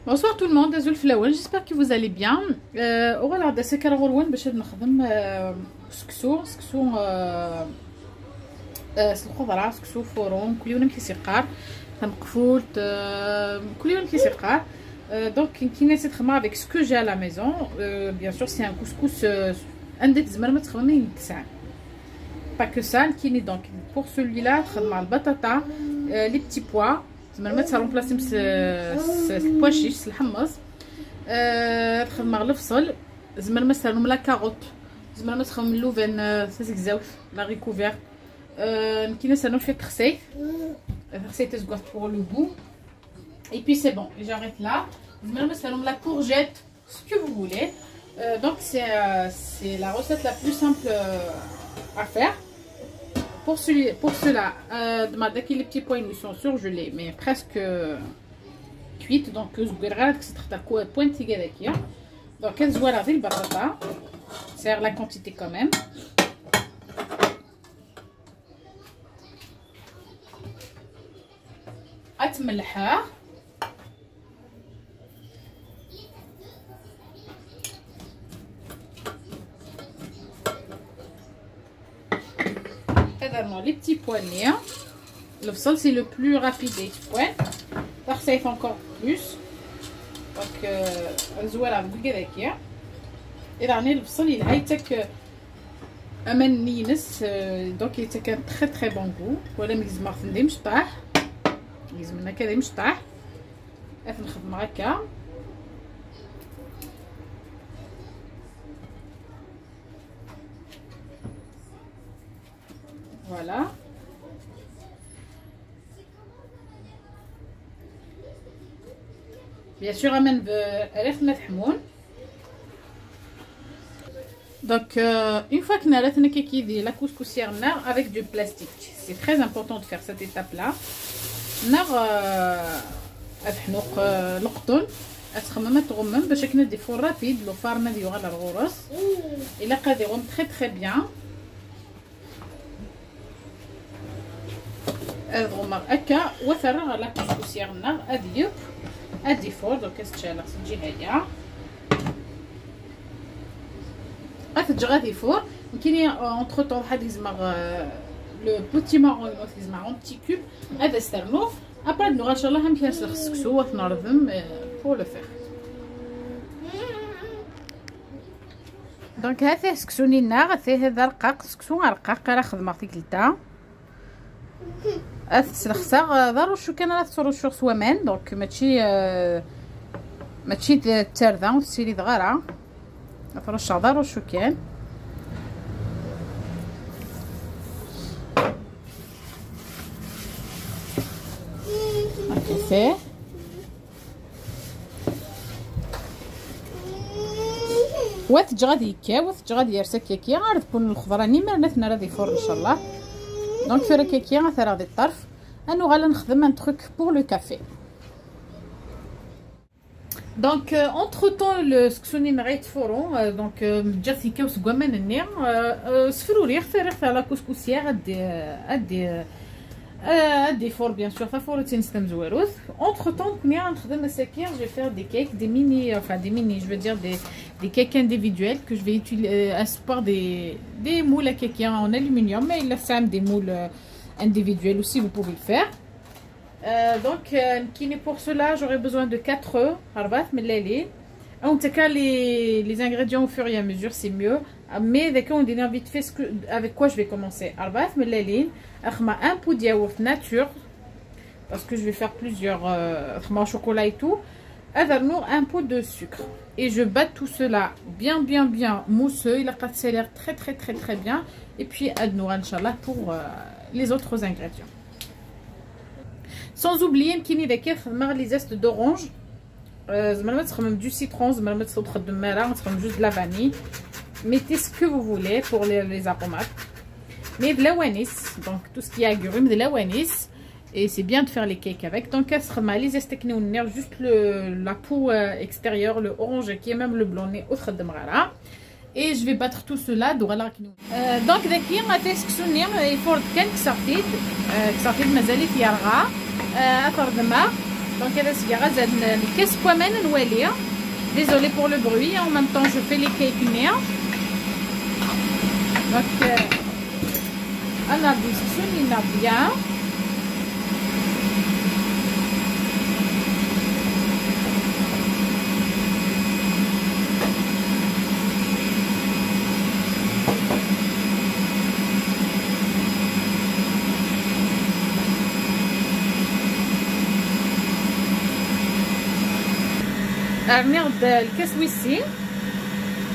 Bonsoir tout le monde, j'espère que vous allez bien. Voilà, c'est Caroline باش نخدم سكسو الخضره سكسو فورون كل يوم كيسي قار مقفول كل يوم كيسي قار. دونك كي نسيت نخدم avec ce que j'ai à la maison. Bien sûr c'est un couscous عندك زعما ما تخدمي كسان pas que ça كاين. دونك pour celui-là نخدم مع البطاطا les petits pois زعما ما ترمبلاسي البواشيش الحمص. نخدم مع الفصل زعما مثلا من لا كاروت زعما نخدم من اللوفان ساسك زاوف لا ريكوفير. كاين مثلا شويه خسيت تزغوط pour le goût et puis c'est bon et j'arrête là. زعما مثلا la courgette ce que vous voulez. Donc c'est la recette la plus simple à faire. Pour cela, les petits pois ils sont surgelés mais presque cuites. Donc donc voilà le batata, c'est la quantité quand même. أتملحها les petits poignets. Le sol c'est le plus rapide des points. Ça fait encore plus. Donc voilà vous voyez là. Et là le sol il a été que donc il était un très très bon goût. Voilà mais ما خدمش طاح لازمنا كذا مش طاح نخدم هكا. Voilà. Bien sûr, amène donc une fois que nous avons la couscoussière avec du plastique, c'est très important de faire cette étape-là. باش كنا دي فور رابيد لو فارما ديال الغروس الا قادرهم très très bien. اضغم هكا وفرغ على كوسكوسير النار اديك ادي فور. دوك كتشال تجي هاديه غتجي غادي فور. كاين اونتر طون واحد يزمر لو بوتي مارون يزمر اون بتي كوب هذا سترنو ابري نو ان شاء الله نمشي نسلخ السكسو ونردم بور لو فير. دونك هذا سكسوني النار هذا رقاق سكسو رقاق راه خدمتي كلتا السلخسه ضروري شو كان راه تصرو سوامان. دونك ماشي تارده وتسيري دغاره فرش ضروري شو كان هكا واتج غادي يكا واتج غادي يرسك كي غادي تكون الخضره نيما نتنا غادي يفور ان شاء الله. Donc faire quelqu'un à faire des tarf. Nous allons faire un truc pour le café. Donc entre temps le سكسوني نغيت فورون. Donc جاتيكا وسقومان النير سفروا ريح على كوسكوسيير ادي فور بيان سور فورتين ستم زواروث. Entre temps كني غنخدم السكير je vais faire des cakes des mini enfin des mini je veux dire des cakes individuels que je vais utiliser à support des moules à cake en aluminium mais il a ça des moules individuels aussi vous pouvez le faire. Donc pour cela j'aurai besoin de 4 œufs arbat ملالي. En tout cas les ingrédients au fur et à mesure c'est mieux mais d'accord on dit vite fait avec quoi je vais commencer. arbat ملالي اخما un pot de yaourt nature parce que je vais faire plusieurs au chocolat et tout. Un pot de sucre et je bats tout cela bien mousseux. Il a passé l'air très bien. Et puis adnour inchallah pour les autres ingrédients. Sans oublier qu'il y a les zestes d'orange, même du citron, juste de la vanille. Mettez ce que vous voulez pour les aromates. Mais de la wanis, donc tout ce qui est agrumes, de la wanis. Et c'est bien de faire les cakes avec. Donc, juste la peau extérieure, le orange qui est même le blond. Et je vais battre tout cela. Donc, il faut quelques sorties. Sorties de mazali qui yarra. Donc, qu'est-ce qu'on mène nouelia. Désolée pour le bruit. En même temps, je fais les cakes néa. Donc, on a bien. نغد الكاس ويسي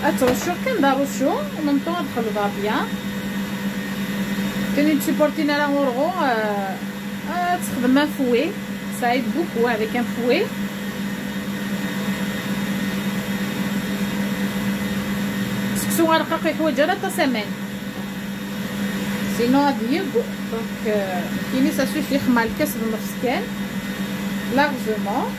اترشو كندرشو ومن طون نخلطها بيان كاين تسيبورتينا لا غورغو تخدم ان فوي سايد بوكو avec un fouet سكسو غنلقى يحوج على تسمان سينو غادي دونك كايني سا سوفي خما الكاس بالمسكان لارجومون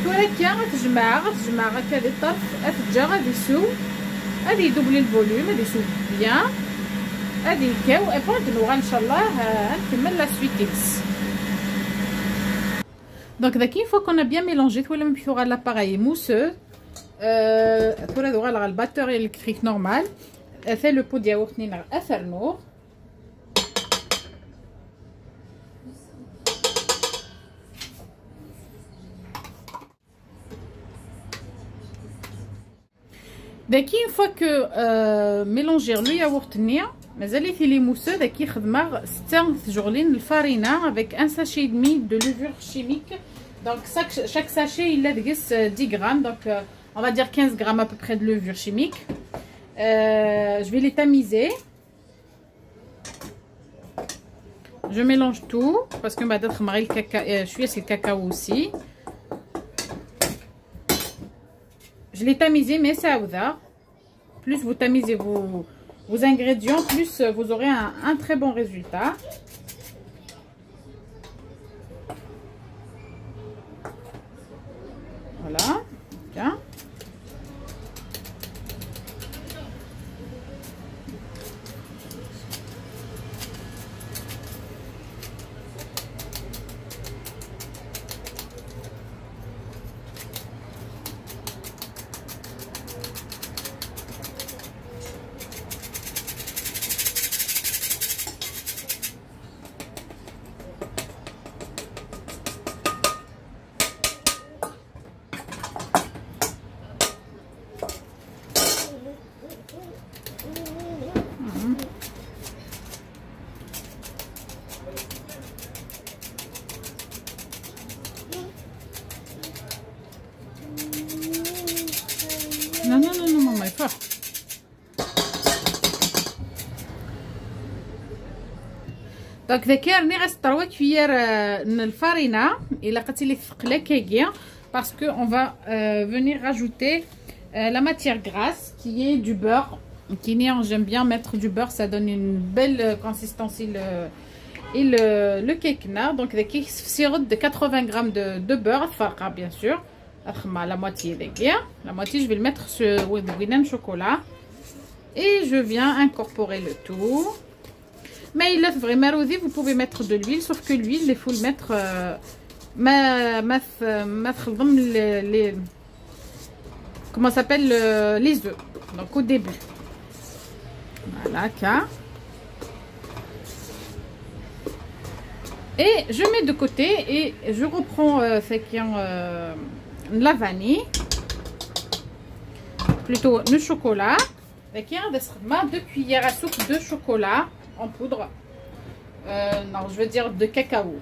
ولكن غتجمع هكا لي الطرف اتجا غادي يسوو غادي يدوبلي الفوليوم غادي يسوو بيان غادي يكاو اي بون ان شاء الله نكمل لا سويتيكس دونك داك une fois qu'on a bien mélangé tout le même sur l'appareil mousseux tout le batteur électrique normal fait le pot de yaourt نينا افرنور داكي une fois que mélanger le yaourt نيا مازال لي موسو داكي خدمه 6 جغلين الفارينه avec un sachet et demi de levure chimique donc chaque sachet il a 10 grammes donc on va dire 15 grammes à peu près de levure chimique je vais les tamiser je mélange tout parce que بعد تخمري الكاكاو شويه سي الكاكاو aussi je l'ai tamisé mais ça plus vous tamisez vos ingrédients plus vous aurez un très bon résultat. Voilà bien. Non, maman, il faut. Donc, ذكر راني غنستر 3 كويير من الفارينه الا لقيتي لي ثقله كاكيا parce que on va venir rajouter la matière grasse qui est du beurre qui j'aime bien mettre du beurre, ça donne une belle consistance et le cake na donc ذكي سيرد de 80 grammes de beurre فرقه bien sûr la moitié la moitié je vais le mettre sur le chocolat et je viens incorporer le tout. Mais il est vraiment rosé, vous pouvez mettre de l'huile, sauf que l'huile il faut le mettre les comment s'appelle les œufs, donc au début. Voilà, et je mets de côté et je reprends la vanille, plutôt le chocolat avec 2 cuillères à soupe de chocolat en poudre, non je veux dire de cacao.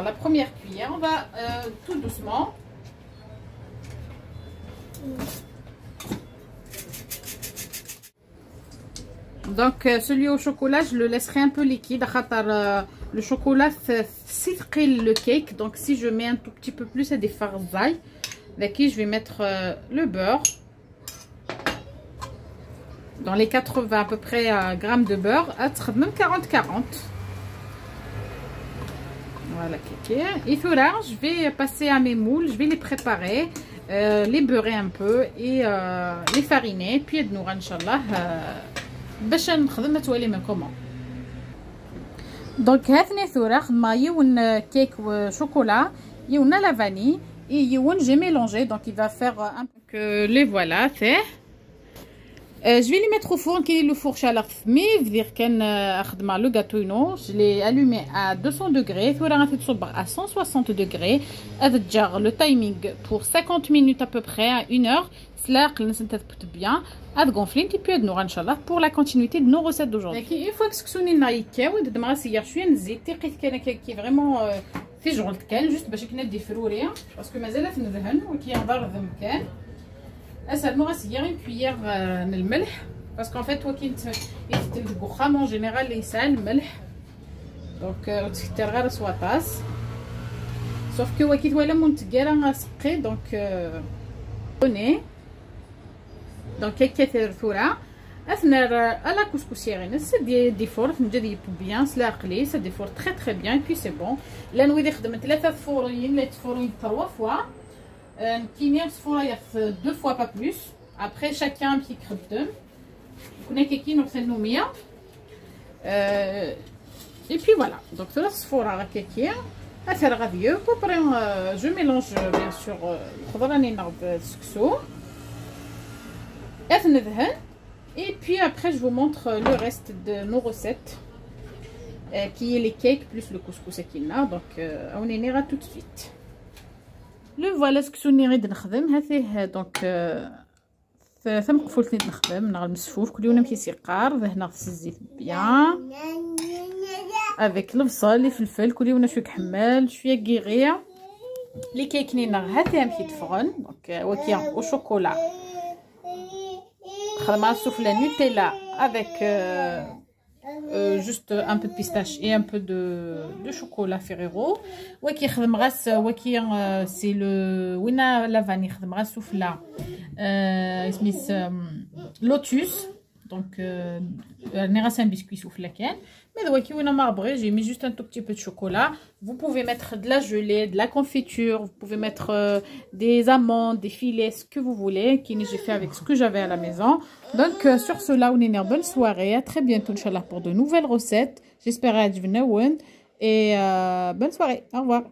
La première cuillère, on va tout doucement. Donc celui au chocolat je le laisserai un peu liquide, le chocolat fait le cake, donc si je mets un tout petit peu plus à des farzailles, avec qui je vais mettre le beurre. Dans les 80 à peu près grammes de beurre, même 40-40. Voilà, kéké. Et là, je vais passer à mes moules. Je vais les préparer, les beurrer un peu et les fariner. Puis, de nous, Inch'Allah, باش نخدم توالي من كومون. دونك هاثني ثورة خدمة يون كيك وشوكولا يون لا فاني يون جي ميلونجي. دونك il va faire un peu les voilà fait. Je vais les mettre au four qui est le four chaleur mais dire كان خدمة le gâteau non je l'ai allumé à 200 degrés ثورة غادي تصب à 160 degrés. هذا الجار le timing pour 50 minutes à peu près à 1 heure. Cela تثبت bien à gonfler et puis à nous inchallah pour la continuité de nos recettes d'aujourd'hui. Une fois que سكسوني نايكاو دابا سير شويه نزيد تيقيت كان فريمون في جغلت كان جوست باش كنا دي فروريه باسكو مازال تندهن وكينضر ذم كان اسال مو غاسير اون كويير من الملح باسكو ان فيت وكي يتلقو خام اون جينيرال يسال الملح دونك تكثر غير سواطاس سوف كو وكي تولا منتقاله سقي دونك بوني دونك كيكثر ثورة اثناء la couscoussière c'est des fours نجي bien c'est قلي c'est des fours très très bien et puis c'est bon là نويدي خدمت 3 فورين لا تفورين 3 fois كاينين فورايا 2 fois pas plus après chacun qui خدم كنا كيكين وصلنا 100 et puis voilà donc 3 فورا راه كيكين اثر غاديو après je mélange bien sûr خضر راني نغد السكسو et puis après je vous montre le reste de nos recettes qui est les cakes plus le couscous qu'il a donc on ira tout de suite. Le voilà ce que je نريد نخدم هذه donc ثم قفلت نخدم نغ المسفوف كل يوم نمشي سيقار هنا غسل الزيت بيان avec البصل الفلفل كل يوم شويه حمال شويه كيغيا لي كيك نينا هذه مشي تفرن donc وكيا au chocolat خدمة السوفلة نوتيلا avec juste un peu de pistache et un peu de chocolat Ferrero وكي خدم غاس وكي سي لو وينا لا فاني خدم غاس سوفلة سميت لوتوس دونك راني غاس ان بسكوي سوفلة كان mais وكي وينا marbré j'ai mis juste un tout petit peu de chocolat. Vous pouvez mettre de la gelée, de la confiture, vous pouvez mettre des amandes, des filets, ce que vous voulez qui j'ai fait avec ce que j'avais à la maison. Donc sur cela on est bonne soirée, à très bientôt inchallah pour de nouvelles recettes. J'espère à et bonne soirée, au revoir.